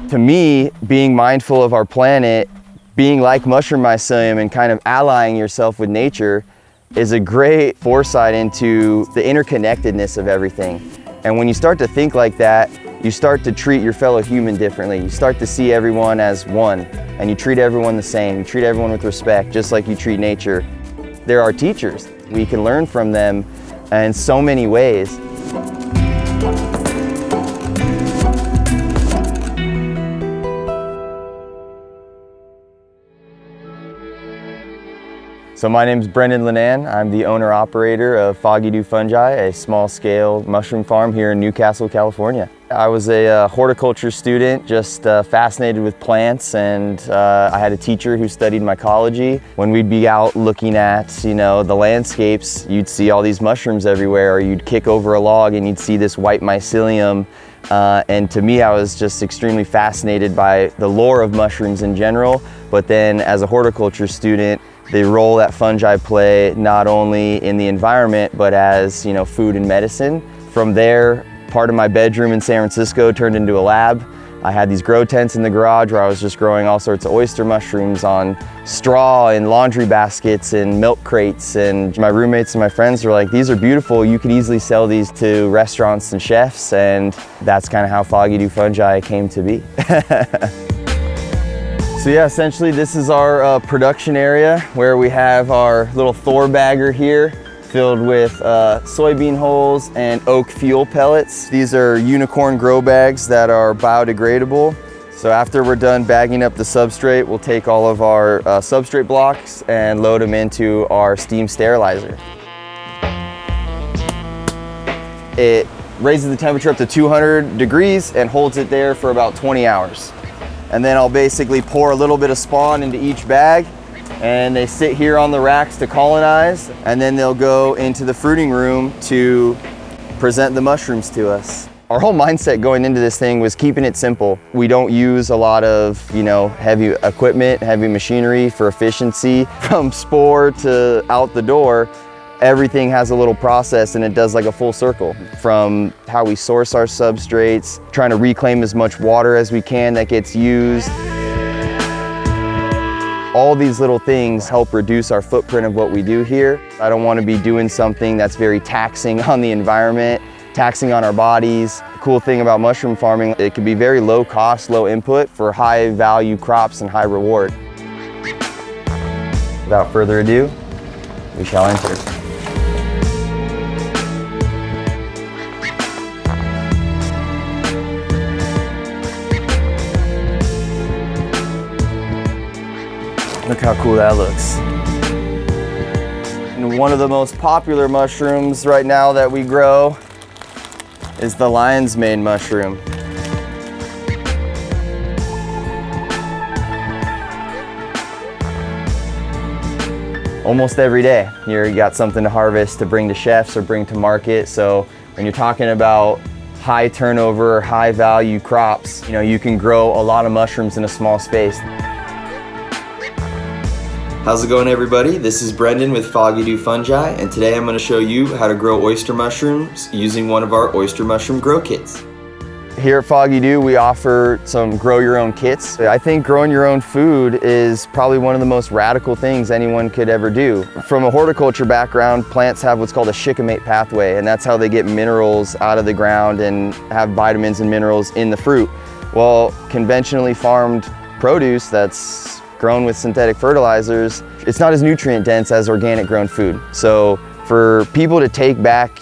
To me, being mindful of our planet, being like mushroom mycelium and kind of allying yourself with nature is a great foresight into the interconnectedness of everything. And when you start to think like that, you start to treat your fellow human differently. You start to see everyone as one, and you treat everyone the same. You treat everyone with respect, just like you treat nature. They're our teachers. We can learn from them in so many ways. So my name is Brendan Linnane. I'm the owner-operator of Foggy Dew Fungi, a small-scale mushroom farm here in Newcastle, California. I was a horticulture student, just fascinated with plants, and I had a teacher who studied mycology. When we'd be out looking at, the landscapes, you'd see all these mushrooms everywhere, or you'd kick over a log and you'd see this white mycelium. And to me, I was just extremely fascinated by the lore of mushrooms in general, but then as a horticulture student, the role that fungi play not only in the environment, but as food and medicine. From there, part of my bedroom in San Francisco turned into a lab. I had these grow tents in the garage where I was just growing all sorts of oyster mushrooms on straw and laundry baskets and milk crates. And my roommates and my friends were like, these are beautiful. You could easily sell these to restaurants and chefs. And that's kind of how Foggy Dew Fungi came to be. So yeah, essentially this is our production area where we have our little Thor bagger here filled with soybean hulls and oak fuel pellets. These are unicorn grow bags that are biodegradable. So after we're done bagging up the substrate, we'll take all of our substrate blocks and load them into our steam sterilizer. It raises the temperature up to 200 degrees and holds it there for about 20 hours. And then I'll basically pour a little bit of spawn into each bag, and they sit here on the racks to colonize, and then they'll go into the fruiting room to present the mushrooms to us. Our whole mindset going into this thing was keeping it simple. We don't use a lot of, heavy equipment, heavy machinery for efficiency. From spore to out the door, everything has a little process, and it does like a full circle. From how we source our substrates, trying to reclaim as much water as we can that gets used. All these little things help reduce our footprint of what we do here. I don't want to be doing something that's very taxing on the environment, taxing on our bodies. The cool thing about mushroom farming, it can be very low cost, low input for high value crops and high reward. Without further ado, we shall enter. Look how cool that looks. And one of the most popular mushrooms right now that we grow is the lion's mane mushroom. Almost every day, you got something to harvest to bring to chefs or bring to market. So when you're talking about high turnover, high value crops, you can grow a lot of mushrooms in a small space. How's it going, everybody? This is Brendan with Foggy Dew Fungi, and today I'm going to show you how to grow oyster mushrooms using one of our oyster mushroom grow kits. Here at Foggy Dew, we offer some grow your own kits. I think growing your own food is probably one of the most radical things anyone could ever do. From a horticulture background, plants have what's called a shikimate pathway, and that's how they get minerals out of the ground and have vitamins and minerals in the fruit. Well, conventionally farmed produce that's grown with synthetic fertilizers, it's not as nutrient dense as organic grown food. So for people to take back,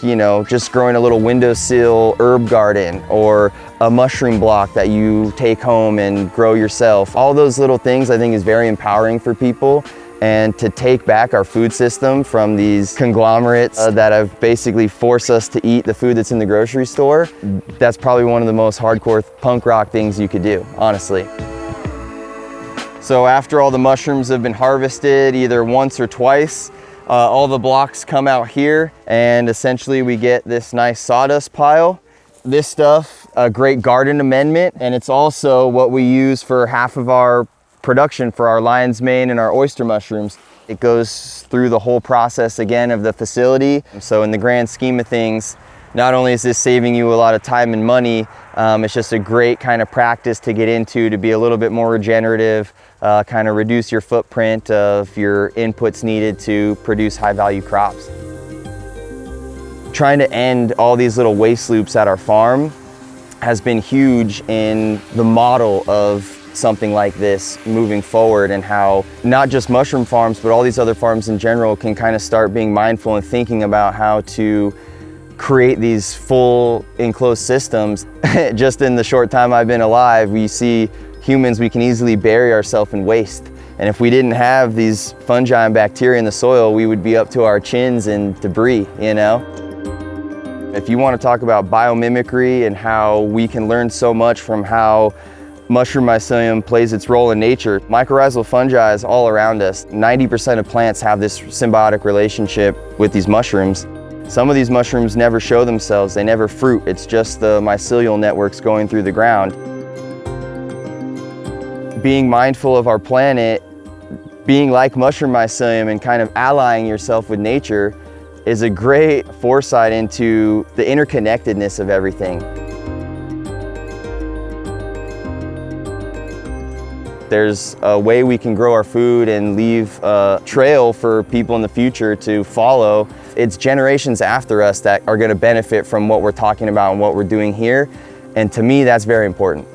just growing a little windowsill herb garden or a mushroom block that you take home and grow yourself, all those little things I think is very empowering for people. And to take back our food system from these conglomerates that have basically forced us to eat the food that's in the grocery store, that's probably one of the most hardcore punk rock things you could do, honestly. So after all the mushrooms have been harvested either once or twice, all the blocks come out here, and essentially we get this nice sawdust pile. This stuff, a great garden amendment, and it's also what we use for half of our production for our lion's mane and our oyster mushrooms. It goes through the whole process again of the facility. So in the grand scheme of things, Not only is this saving you a lot of time and money, it's just a great kind of practice to get into, to be a little bit more regenerative, kind of reduce your footprint of your inputs needed to produce high value crops. Trying to end all these little waste loops at our farm has been huge in the model of something like this moving forward, and how not just mushroom farms, but all these other farms in general can kind of start being mindful and thinking about how to create these full enclosed systems. Just in the short time I've been alive, we see humans, we can easily bury ourselves in waste. And if we didn't have these fungi and bacteria in the soil, we would be up to our chins in debris, you know? If you want to talk about biomimicry and how we can learn so much from how mushroom mycelium plays its role in nature, mycorrhizal fungi is all around us. 90% of plants have this symbiotic relationship with these mushrooms. Some of these mushrooms never show themselves, they never fruit. It's just the mycelial networks going through the ground. Being mindful of our planet, being like mushroom mycelium and kind of allying yourself with nature is a great foresight into the interconnectedness of everything. There's a way we can grow our food and leave a trail for people in the future to follow. It's generations after us that are going to benefit from what we're talking about and what we're doing here. And to me, that's very important.